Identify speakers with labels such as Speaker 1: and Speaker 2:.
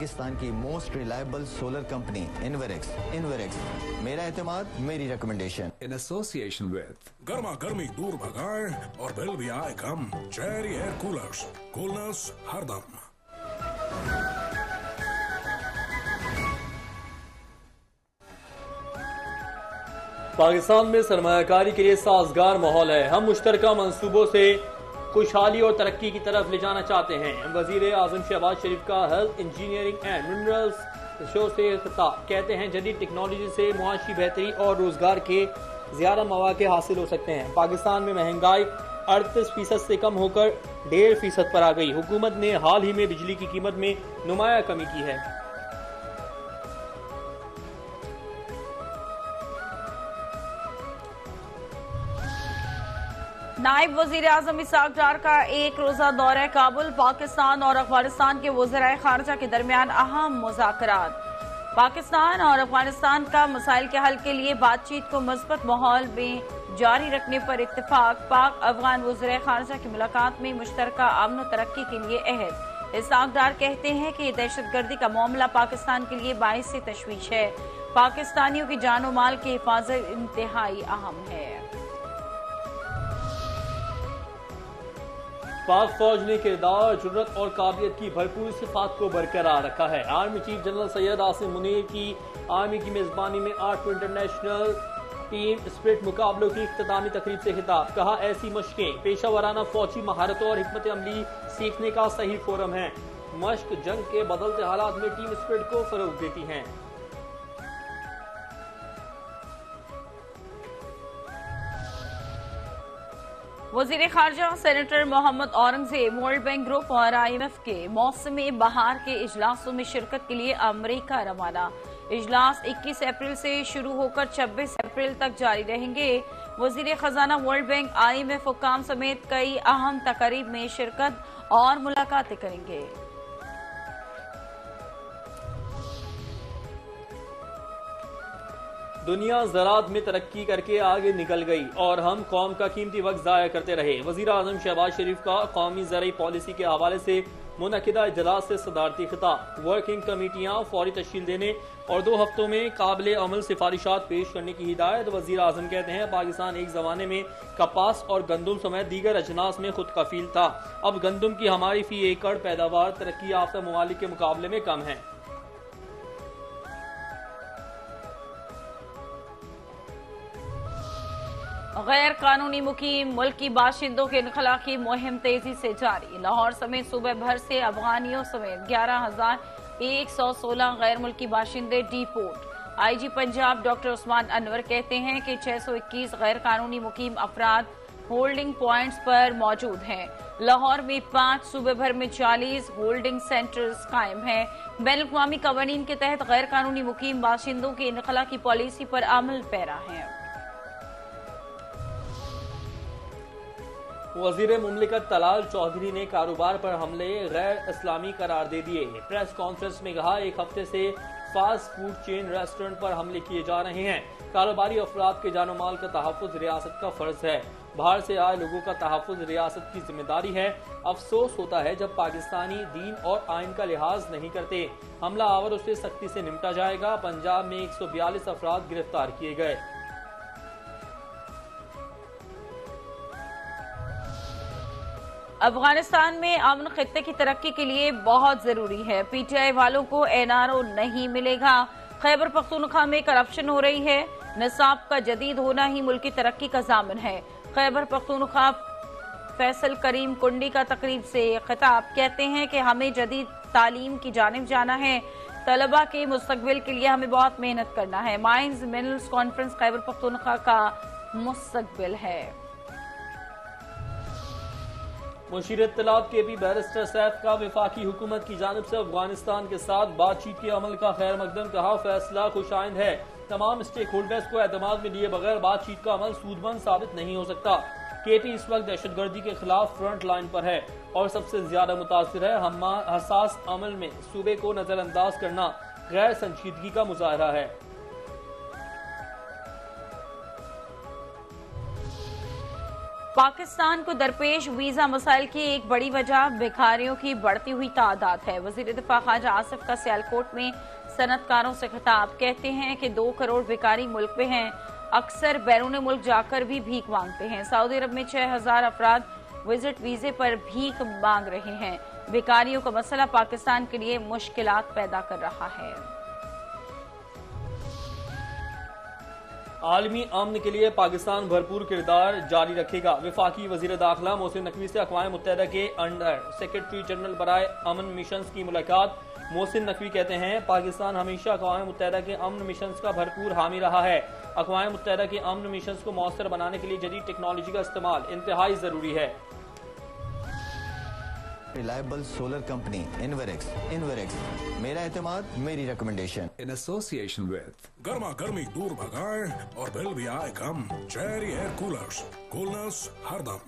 Speaker 1: पाकिस्तान की most reliable solar company Inverex मेरा एतमाद मेरी रिकमेंडेशन
Speaker 2: इन एसोसिएशन विद
Speaker 3: गर्मा गर्मी दूर भगाएं और बिल भी आए कम। चेरी एयर कूलर्स हरदम।
Speaker 4: पाकिस्तान में सरमायाकारी के लिए साजगार माहौल है। हम मुश्तरका मंसूबों से खुशहाली और तरक्की की तरफ ले जाना चाहते हैं। वजीर आजम शहबाज शरीफ का health, engineering and minerals show से खिताब। कहते हैं जदीद टेक्नोलॉजी से मुआशी बेहतरी और रोजगार के ज्यादा मौके हासिल हो सकते हैं। पाकिस्तान में महंगाई 38% से कम होकर 1.5% पर आ गई। हुकूमत ने हाल ही में बिजली की कीमत में नुमाया कमी की है।
Speaker 5: नायब वजीर आजम इसाक डार का एक रोजा दौरा काबुल। पाकिस्तान और अफगानिस्तान के वज़राए खारजा के दरमियान अहम मुज़ाकरात। पाकिस्तान और अफगानिस्तान का मसाइल के हल के लिए बातचीत को मज़बूत माहौल में जारी रखने पर इत्तेफाक। पाक अफगान वज़राए खारजा की मुलाकात में मुश्तरका अमन और तरक्की के लिए अहद। इसाक डार कहते हैं कि दहशतगर्दी का मामला पाकिस्तान के लिए बाइस से तशवीश है। पाकिस्तानियों की जान और माल की हिफाजत इंतहाई अहम है।
Speaker 4: पाक फौज ने किरदार, जुर्रत और काबिलियत की भरपूर सिफात को बरकरार रखा है। Army chief general Syed Asim Munir की आर्मी की मेजबानी में 8 इंटरनेशनल टीम स्पिरिट मुकाबलों की इख्तितामी तकरीब से खिताब। कहा ऐसी मशकें पेशा वराना फौजी महारतों और हिकमत अमली सीखने का सही फोरम है। मश्क जंग के बदलते हालात में टीम स्पिरिट को फरोग देती हैं।
Speaker 5: वजीर खारजा senator Mohammad Aurangzeb World Bank Group और IMF के मौसम बहार के इजलासों में शिरकत के लिए अमेरिका रवाना। इजलास 21 अप्रैल से शुरू होकर 26 अप्रैल तक जारी रहेंगे। वजीर खजाना वर्ल्ड बैंक IMF हुक्काम समेत कई अहम तकारीब में शिरकत और मुलाकातें करेंगे।
Speaker 4: दुनिया ज़राअत में तरक्की करके आगे निकल गई और हम कौम का कीमती वक्त ज़ाया करते रहे। वज़ीर आज़म शहबाज शरीफ का कौमी ज़राई पॉलिसी के हवाले से मुनक़िदा इजलास से सदारती खिताब। वर्किंग कमेटियाँ फौरी तश्कील देने और 2 हफ्तों में काबिल अमल सिफारिशात पेश करने की हिदायत। वज़ीर आज़म कहते हैं पाकिस्तान एक ज़माने में कपास और गंदुम समेत दीगर अजनास में खुद कफील था। अब गंदुम की हमारी फी एकड़ पैदावार तरक्की याफ्ता ममालिक के मुकाबले में कम है।
Speaker 5: गैर कानूनी मुकीम मुल्की बाशिंदों के इनखला की मुहिम तेजी से जारी। लाहौर समेत सूबे भर से अफगानियों समेत 11,116 गैर मुल्की बाशिंदे deport. IG Punjab doctor Usman Anwar कहते हैं कि 621 गैर कानूनी मुकीम अफराद होल्डिंग पॉइंट्स पर मौजूद हैं। लाहौर में 5, सूबे भर में 40 होल्डिंग सेंटर्स कायम हैं। बैनुल-अक़वामी कवानीन के तहत गैर कानूनी मुकीम बाशिंदों के इनखला की पॉलिसी पर अमल पैरा है।
Speaker 4: वजीर मुमलिकत तलाल चौधरी ने कारोबार पर हमले गैर इस्लामी करार दे दिए। प्रेस कॉन्फ्रेंस में कहा 1 हफ्ते से फास्ट फूड चेन रेस्टोरेंट पर हमले किए जा रहे हैं। कारोबारी अफराद के जानो माल का तहफ़्फ़ुज़ रियासत का फर्ज है। बाहर से आए लोगों का तहफ़्फ़ुज़ रियासत की जिम्मेदारी है। अफसोस होता है जब पाकिस्तानी दीन और आइन का लिहाज नहीं करते। हमला आवर उससे सख्ती से निपटा जाएगा। पंजाब में 142 अफराद गिरफ्तार किए गए।
Speaker 5: अफगानिस्तान में अमन खित्ते की तरक्की के लिए बहुत जरूरी है। PTI वालों को NRO नहीं मिलेगा। खैबर पख्तूनख्वा में करप्शन हो रही है। निसाब का जदीद होना ही मुल्क की तरक्की का ज़ामिन है। खैबर पख्तूनख्वा फैसल करीम कुंडी का तकरीब से खिताब। कहते हैं कि हमें जदीद तालीम की जानिब जाना है। तलबा के मुस्तकबिल के लिए हमें बहुत मेहनत करना है। Mines minerals conference Khyber Pakhtunkhwa का मुस्तकबिल है।
Speaker 4: मुशीर इत्तलात KP बैरिस्टर सैफ का वफाकी हुकूमत की जानिब से अफगानिस्तान के साथ बातचीत के अमल का खैर मकदम। कहा फैसला खुशाइंद है। तमाम स्टेक होल्डर्स को एतमाद में लिए बगैर बातचीत का अमल सूदमंद साबित नहीं हो सकता। KP इस वक्त दहशतगर्दी के खिलाफ फ्रंट लाइन पर है और सबसे ज्यादा मुतासिर है। हसास अमल में सूबे को नजरअंदाज करना गैर संजीदगी का मुजाहरा है।
Speaker 5: पाकिस्तान को दरपेश वीजा मसाइल की एक बड़ी वजह भिखारियों की बढ़ती हुई तादाद है। वजीर दिफा ख्वाजा आसिफ का सियालकोट में सनतकारों से खिताब, कहते हैं कि 2 करोड़ भिखारी मुल्क में हैं, अक्सर बैरून मुल्क जाकर भी भीख मांगते हैं। सऊदी अरब में 6000 अफराद विजिट वीजे पर भीख मांग रहे हैं। भिखारियों का मसला पाकिस्तान के लिए मुश्किलात पैदा कर रहा है।
Speaker 4: आलमी अमन के लिए पाकिस्तान भरपूर किरदार जारी रखेगा। वफाकी वजीर दाखिला मोहसिन नकवी से अक़वाम मुत्तहिदा के अंडर सेक्रेटरी जनरल बराए अमन मिशन की मुलाकात। मोहसिन नकवी कहते हैं, पाकिस्तान हमेशा अक़वाम मुत्तहिदा के अमन मिशन का भरपूर हामी रहा है। अक़वाम मुत्तहिदा के अमन मिशन को मौसर बनाने के लिए जदीद टेक्नोलॉजी का इस्तेमाल इंतहाई जरूरी है।
Speaker 1: रिलायबल सोलर कंपनी इनवेरेक्स, मेरा एतमाद मेरी रिकमेंडेशन।
Speaker 2: in association with
Speaker 3: गर्मा गर्मी दूर भगाए और बिल भी आए कम। चेरी एयर कूलर्स, कूलनेस हरदम।